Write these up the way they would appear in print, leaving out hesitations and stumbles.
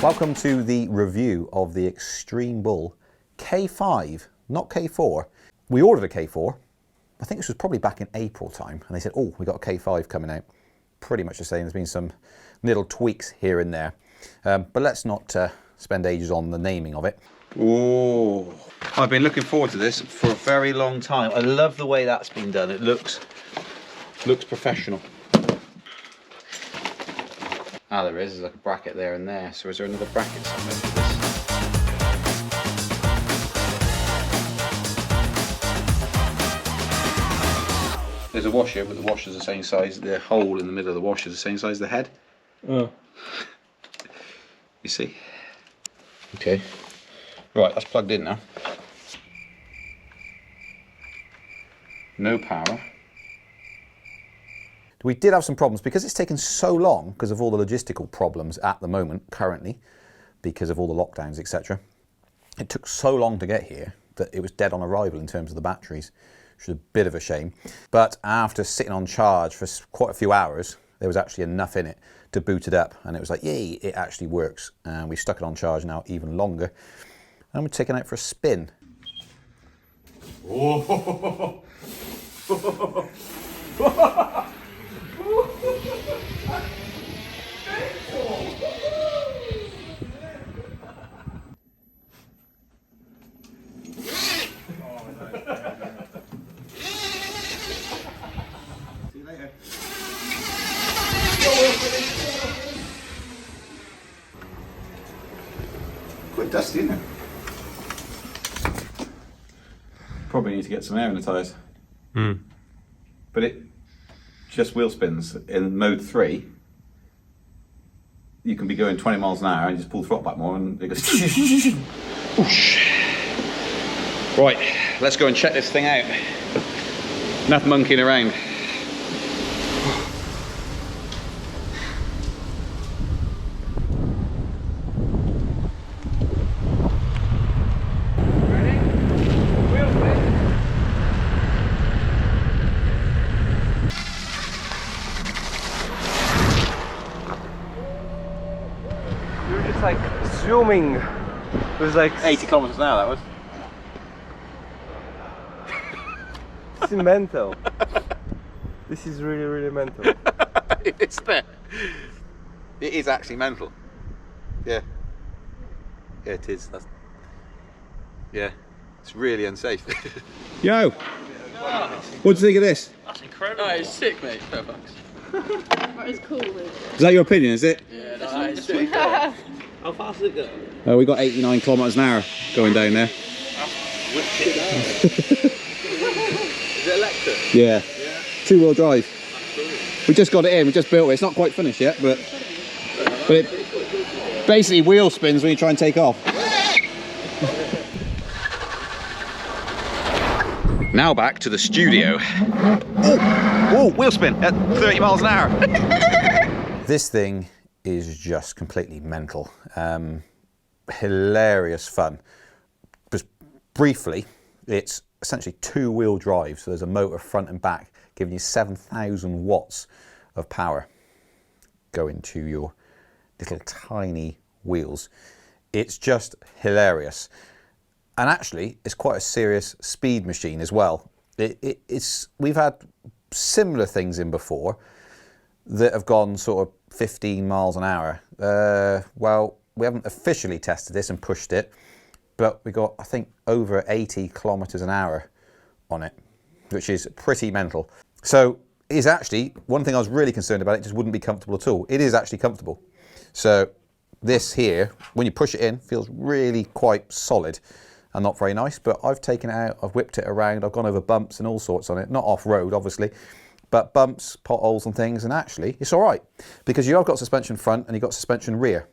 Welcome to the review of the ExtremeBull K5, not K4. We ordered a K4, I think this was probably back in April time, and they said, oh, we got a K5 coming out. Pretty much the same, there's been some little tweaks here and there. But let's not spend ages on the naming of it. Oh, I've been looking forward to this for a very long time. I love the way that's been done. It looks professional. Ah, there is. There's like a bracket there and there. So is there another bracket somewhere for this? There's a washer, but the washer's the same size. The hole in the middle of the washer is the same size as the head. Oh. You see? Okay. Right, that's plugged in now. No power. We did have some problems because it's taken so long because of all the logistical problems at the moment, currently, because of all the lockdowns, etc. It took so long to get here that it was dead on arrival in terms of the batteries, which was a bit of a shame. But after sitting on charge for quite a few hours, there was actually enough in it to boot it up, and it was like, yay, it actually works. And we stuck it on charge now even longer, and we're taking it out for a spin. Oh. See you later. Quite dusty, isn't it? Probably need to get some air in the tyres. But it just wheel spins. In mode 3, you can be going 20 miles an hour and you just pull the throttle back more and it goes. Right, let's go and check this thing out. Enough monkeying around. Like zooming. It was like 80 kilometers an hour, that was. This is mental. This is really, really mental. Isn't it? It is actually mental. Yeah. Yeah, it is. Yeah. It's really unsafe. Yo! What do you think of this? That's incredible. Oh, it's sick, mate. $12. That is cool. Is that your opinion, is it? Yeah, that is sick. How fast does it go? We got 89 kilometers an hour going down there. That's wicked. Is it electric? Yeah. Two-wheel drive. Cool. We just got it in, we just built it. It's not quite finished yet, but it basically wheel spins when you try and take off. Now back to the studio. Oh, wheel spin at 30 miles an hour. This thing is just completely mental. Hilarious fun. Just briefly, it's essentially two-wheel drive, so there's a motor front and back giving you 7,000 watts of power going to your little tiny wheels. It's just hilarious. And actually, it's quite a serious speed machine as well. We've had similar things in before that have gone sort of 15 miles an hour. Well, we haven't officially tested this and pushed it, but we got, I think, over 80 kilometers an hour on it, which is pretty mental. So it is actually, one thing I was really concerned about, it just wouldn't be comfortable at all. It is actually comfortable. So this here, when you push it in, feels really quite solid and not very nice, but I've taken it out, I've whipped it around, I've gone over bumps and all sorts on it, not off-road, obviously, but bumps, potholes and things, and actually it's all right because you have got suspension front and you've got suspension rear,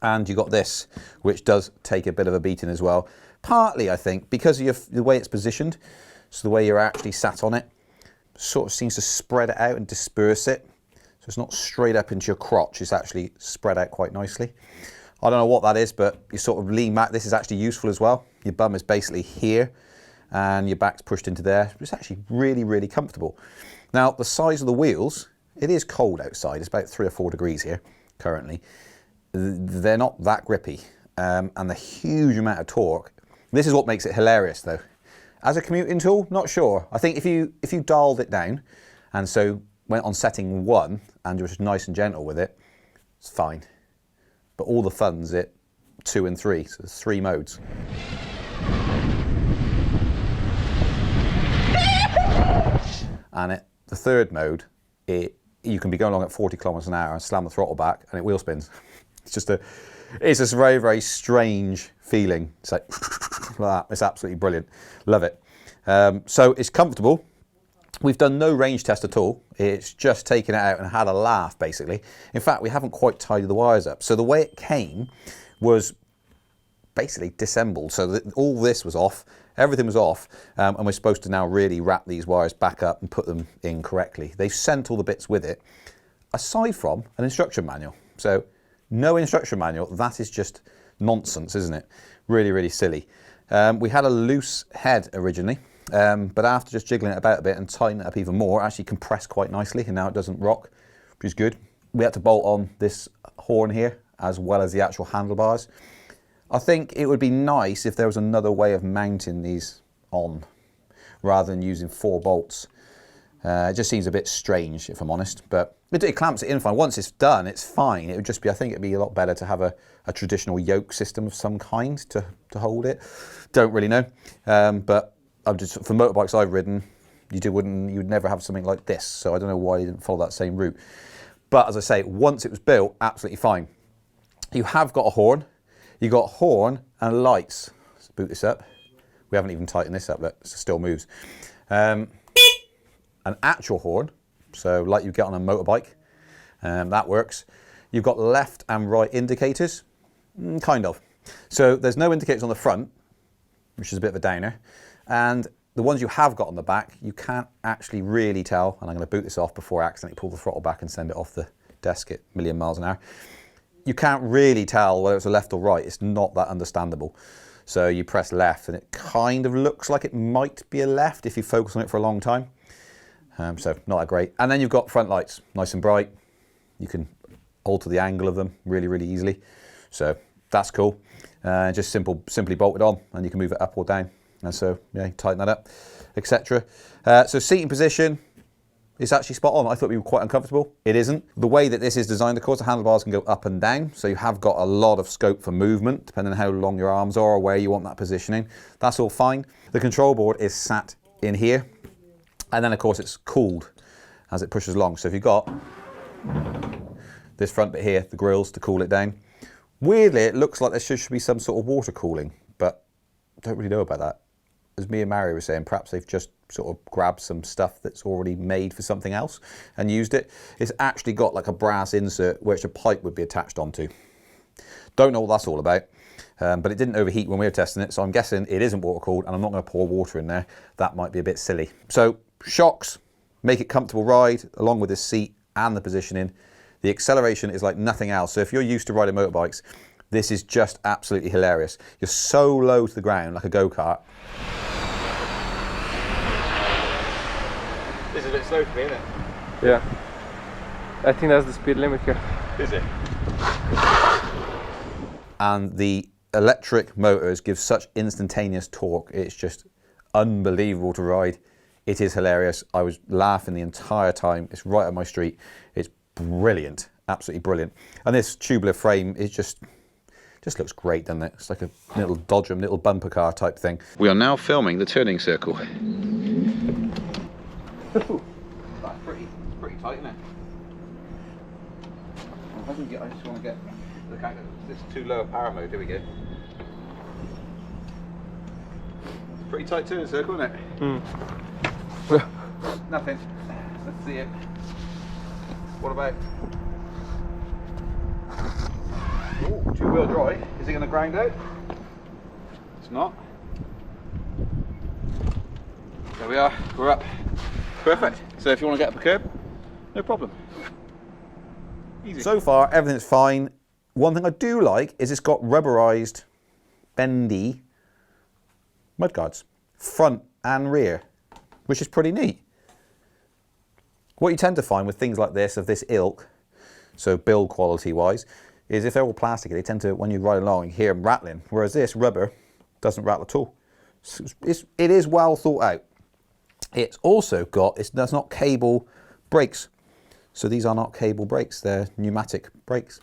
and you've got this, which does take a bit of a beating as well. Partly, I think, because of the way it's positioned, so the way you're actually sat on it, sort of seems to spread it out and disperse it. So it's not straight up into your crotch, it's actually spread out quite nicely. I don't know what that is, but you sort of lean back. This is actually useful as well. Your bum is basically here and your back's pushed into there. It's actually really, really comfortable. Now, the size of the wheels, it is cold outside. It's about 3 or 4 degrees here currently. they're not that grippy, and the huge amount of torque. This is what makes it hilarious though. As a commuting tool, not sure. I think if you dialed it down, and so went on setting 1 and you're just nice and gentle with it, it's fine. But all the fun's at 2 and 3, so there's 3 modes. And the third mode, you can be going along at 40 kilometers an hour and slam the throttle back and it wheel spins. It's this very, very strange feeling. It's like that. It's absolutely brilliant. Love it. So it's comfortable. We've done no range test at all. It's just taken it out and had a laugh, basically. In fact, we haven't quite tidied the wires up. So the way it came was basically disassembled. So that all this was off, everything was off, and we're supposed to now really wrap these wires back up and put them in correctly. They've sent all the bits with it, aside from an instruction manual. So no instruction manual, that is just nonsense, isn't it? Really, really silly. We had a loose head originally, but after just jiggling it about a bit and tightening it up even more, it actually compressed quite nicely, and now it doesn't rock, which is good. We had to bolt on this horn here, as well as the actual handlebars. I think it would be nice if there was another way of mounting these on, rather than using 4 bolts. It just seems a bit strange, if I'm honest, but it clamps it in fine. Once it's done, it's fine. It would just be, I think it'd be a lot better to have a traditional yoke system of some kind to hold it. Don't really know, but I'm just, for motorbikes I've ridden, you'd never have something like this, so I don't know why you didn't follow that same route. But as I say, once it was built, absolutely fine. You have got a horn. You got horn and lights. Let's boot this up. We haven't even tightened this up, but it still moves. An actual horn, so like you get on a motorbike, that works. You've got left and right indicators, kind of. So there's no indicators on the front, which is a bit of a downer, and the ones you have got on the back, you can't actually really tell, and I'm going to boot this off before I accidentally pull the throttle back and send it off the desk at a million miles an hour. You can't really tell whether it's a left or right. It's not that understandable. So you press left and it kind of looks like it might be a left if you focus on it for a long time. So not that great. And then you've got front lights, nice and bright. You can alter the angle of them really, really easily. So that's cool. Just simply bolt it on and you can move it up or down. And so, yeah, tighten that up, etc. So seating position is actually spot on. I thought we were quite uncomfortable. It isn't. The way that this is designed, of course, the handlebars can go up and down. So you have got a lot of scope for movement, depending on how long your arms are or where you want that positioning. That's all fine. The control board is sat in here. And then, of course, it's cooled as it pushes along. So if you've got this front bit here, the grills to cool it down. Weirdly, it looks like there should be some sort of water cooling, but I don't really know about that. As me and Mary were saying, perhaps they've just sort of grabbed some stuff that's already made for something else and used it. It's actually got like a brass insert which a pipe would be attached onto. Don't know what that's all about, but it didn't overheat when we were testing it, so I'm guessing it isn't water cooled, and I'm not going to pour water in there. That might be a bit silly. So shocks make it comfortable ride along with the seat and the positioning. The acceleration is like nothing else. So if you're used to riding motorbikes, this is just absolutely hilarious. You're so low to the ground like a go-kart. This is a bit slow for me, isn't it? Yeah. I think that's the speed limit here. Is it? And the electric motors give such instantaneous torque. It's just unbelievable to ride. It is hilarious. I was laughing the entire time. It's right up my street. It's brilliant, absolutely brilliant. And this tubular frame is just looks great, doesn't it? It's like a little Dodger, little bumper car type thing. We are now filming the turning circle. Ooh, that's pretty tight, isn't it? I just want to get the kind of this too low a power mode. Here we go. It's pretty tight turning circle, isn't it? Nothing. Let's see it. What about? Oh, 2-wheel drive. Is it going to grind out? It's not. There we are. We're up. Perfect. So if you want to get up a curb, no problem. Easy. So far, everything's fine. One thing I do like is it's got rubberized, bendy mudguards, front and rear, which is pretty neat. What you tend to find with things like this, of this ilk, so build quality wise, is if they're all plastic, they tend to, when you ride along, you hear them rattling. Whereas this rubber doesn't rattle at all. It is well thought out. It's also got, that's not cable brakes. So these are not cable brakes, they're pneumatic brakes,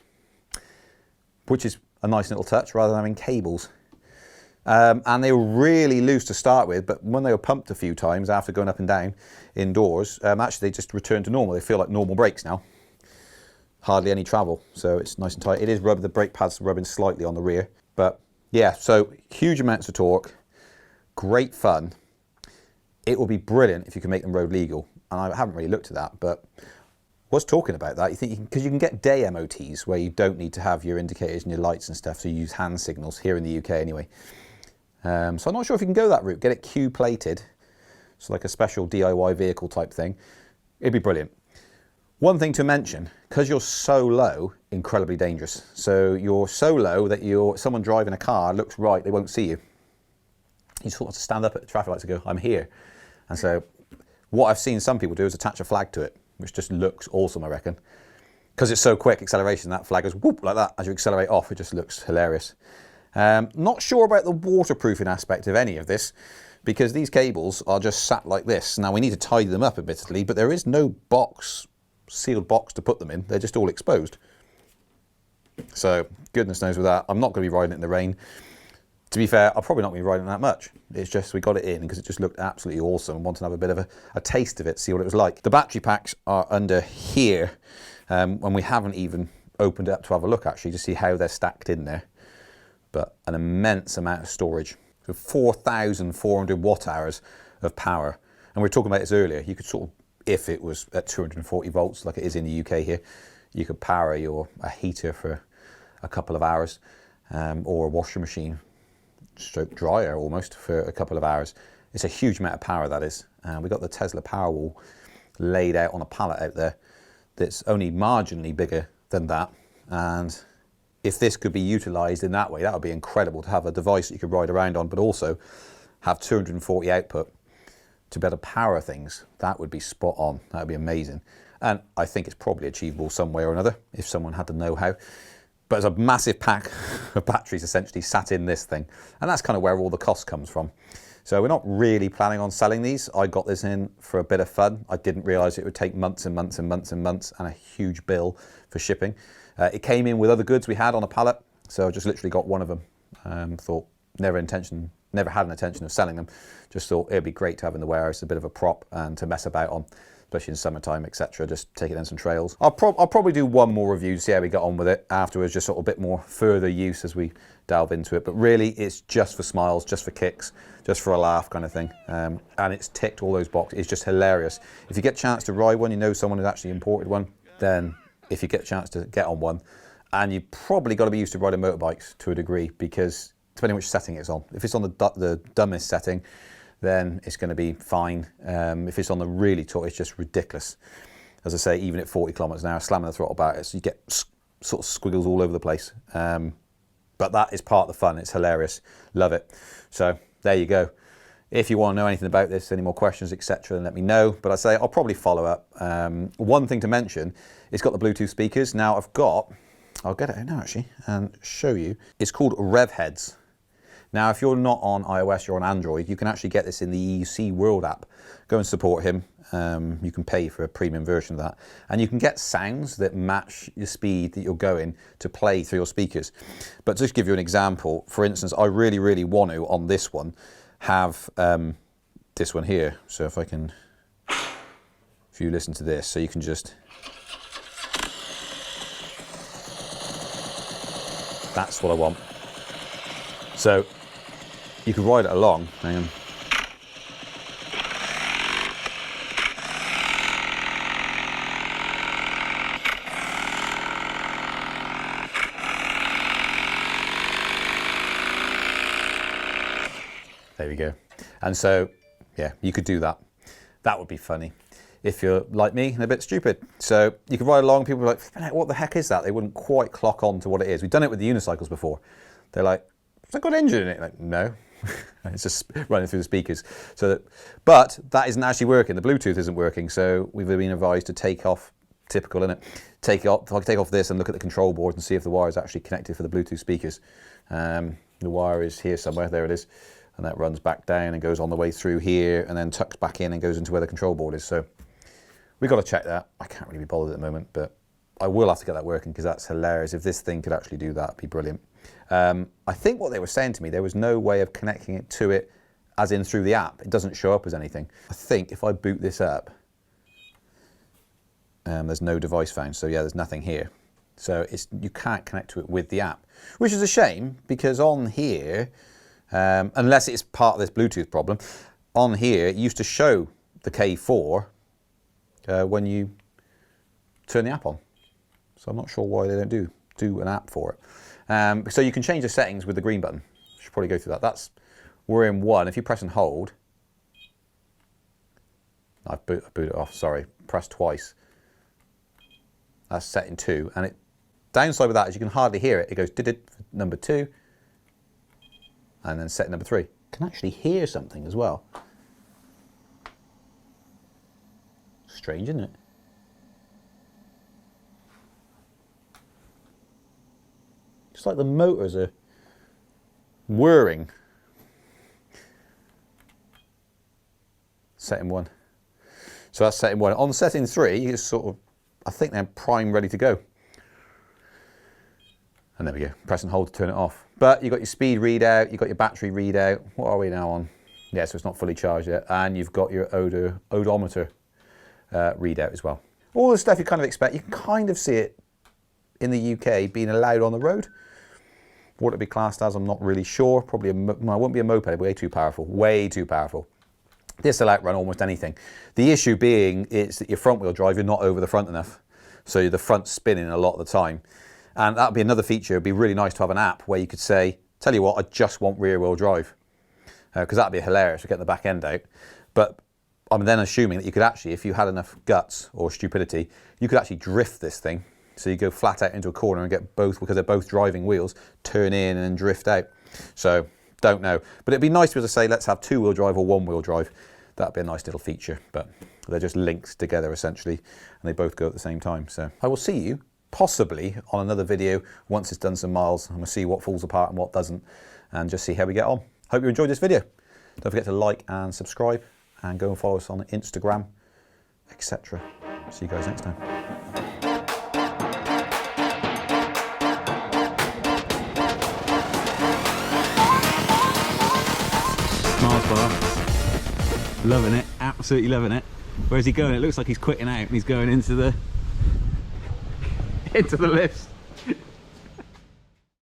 which is a nice little touch rather than having cables. And they were really loose to start with, but when they were pumped a few times after going up and down indoors, actually they just returned to normal. They feel like normal brakes now. Hardly any travel, so it's nice and tight. It is rubber, the brake pads are rubbing slightly on the rear, but yeah, so huge amounts of torque, great fun. It will be brilliant if you can make them road legal, and I haven't really looked at that, but was talking about that. You think because you can get day MOTs where you don't need to have your indicators and your lights and stuff, so you use hand signals here in the UK anyway. So I'm not sure if you can go that route, get it Q plated, so like a special DIY vehicle type thing. It'd be brilliant. One thing to mention, because you're so low, incredibly dangerous. So you're so low that someone driving a car looks right, they won't see you. You sort of have to stand up at the traffic lights and go, I'm here. And so what I've seen some people do is attach a flag to it, which just looks awesome, I reckon. Because it's so quick acceleration, that flag goes whoop like that as you accelerate off. It just looks hilarious. Not sure about the waterproofing aspect of any of this, because these cables are just sat like this. Now we need to tidy them up admittedly, but there is no box, sealed box to put them in. They're just all exposed. So goodness knows with that. I'm not going to be riding it in the rain. To be fair, I'm probably not going to be riding that much. It's just we got it in because it just looked absolutely awesome and wanted to have a bit of a taste of it, see what it was like. The battery packs are under here, and we haven't even opened it up to have a look actually to see how they're stacked in there. But an immense amount of storage. So 4,400 watt hours of power. And we were talking about this earlier. You could sort of, if it was at 240 volts like it is in the UK here, you could power a heater for a couple of hours, or a washing machine, stroke dryer almost, for a couple of hours. It's a huge amount of power, that is. We've got the Tesla Powerwall laid out on a pallet out there that's only marginally bigger than that. And if this could be utilised in that way, that would be incredible to have a device that you could ride around on, but also have 240 output to be able to power things. That would be spot on. That would be amazing. And I think it's probably achievable some way or another if someone had the know-how. But there's a massive pack of batteries essentially sat in this thing. And that's kind of where all the cost comes from. So we're not really planning on selling these. I got this in for a bit of fun. I didn't realise it would take months and months and months and months and a huge bill for shipping. It came in with other goods we had on a pallet. So I just literally got one of them. Thought never had an intention of selling them. Just thought it'd be great to have in the warehouse, a bit of a prop and to mess about on, especially in summertime, etc. Just take it on some trails. I'll probably do one more review to see how we got on with it afterwards, just sort of a bit more further use as we delve into it. But really, it's just for smiles, just for kicks, just for a laugh kind of thing. And it's ticked all those boxes. It's just hilarious. If you get a chance to ride one, you know someone who's actually imported one, then if you get a chance to get on one, and you've probably got to be used to riding motorbikes to a degree, because depending which setting it's on. If it's on the dumbest setting, then it's going to be fine. If it's on the really taut, it's just ridiculous. As I say, even at 40 kilometers an hour, slamming the throttle back, so you get sort of squiggles all over the place. But that is part of the fun. It's hilarious. Love it. So there you go. If you want to know anything about this, any more questions, etc., then let me know. But I say I'll probably follow up. One thing to mention, it's got the Bluetooth speakers. Now I'll get it out now actually and show you. It's called Rev Heads. Now, if you're not on iOS, you're on Android, you can actually get this in the EC World app. Go and support him. You can pay for a premium version of that. And you can get sounds that match the speed that you're going to play through your speakers. But just to give you an example, for instance, I really, really want to, on this one, have this one here. So if you listen to this, so you can just, that's what I want. So you can ride it along. Hang on. There we go. And so, yeah, you could do that. That would be funny if you're like me and a bit stupid. So you can ride along, people are like, what the heck is that? They wouldn't quite clock on to what it is. We've done it with the unicycles before. They're like, has it got an engine in it? Like, no. It's just running through the speakers. But that isn't actually working. The Bluetooth isn't working. So we've been advised to take off typical, isn't it? Take it off, I can take off this and look at the control board and see if the wire is actually connected for the Bluetooth speakers. The wire is here somewhere, there it is. And that runs back down and goes on the way through here and then tucks back in and goes into where the control board is. So we've got to check that. I can't really be bothered at the moment, but I will have to get that working because that's hilarious. If this thing could actually do that, it'd be brilliant. I think what they were saying to me, there was no way of connecting it to it as in through the app. It doesn't show up as anything. I think if I boot this up, there's no device found. So yeah, there's nothing here. So you can't connect to it with the app, which is a shame because on here, unless it's part of this Bluetooth problem, on here it used to show the K4 when you turn the app on. So I'm not sure why they don't do an app for it. So you can change the settings with the green button. Should probably go through that. We're in 1. If you press and hold, I've boot it off. Sorry, press twice. That's setting 2, and downside with that is you can hardly hear it. It goes did it number 2, and then setting number 3. You can actually hear something as well. Strange, isn't it? It's like the motors are whirring. Setting 1. So that's setting 1. On setting 3, it's sort of, I think they're prime ready to go. And there we go. Press and hold to turn it off. But you've got your speed readout, you've got your battery readout. What are we now on? Yeah, so it's not fully charged yet. And you've got your odometer readout as well. All the stuff you kind of expect. You can kind of see it in the UK being allowed on the road. What it'd be classed as, I'm not really sure. Probably, it won't be a moped, way too powerful. Way too powerful. This will outrun almost anything. The issue being is that your front wheel drive, you're not over the front enough. So the front's spinning a lot of the time. And that'd be another feature. It'd be really nice to have an app where you could say, tell you what, I just want rear wheel drive. Because that'd be hilarious to get the back end out. But I'm then assuming that you could actually, if you had enough guts or stupidity, you could actually drift this thing. So you go flat out into a corner and get both, because they're both driving wheels, turn in and drift out. So don't know. But it'd be nice to be able to say, let's have 2-wheel drive or 1-wheel drive. That'd be a nice little feature, but they're just linked together essentially, and they both go at the same time. So I will see you possibly on another video once it's done some miles. I'm gonna see what falls apart and what doesn't, and just see how we get on. Hope you enjoyed this video. Don't forget to like and subscribe, and go and follow us on Instagram, etc. See you guys next time. Miles bar. Loving it, absolutely loving it. Where's he going? It looks like he's quitting out and he's going into the lifts.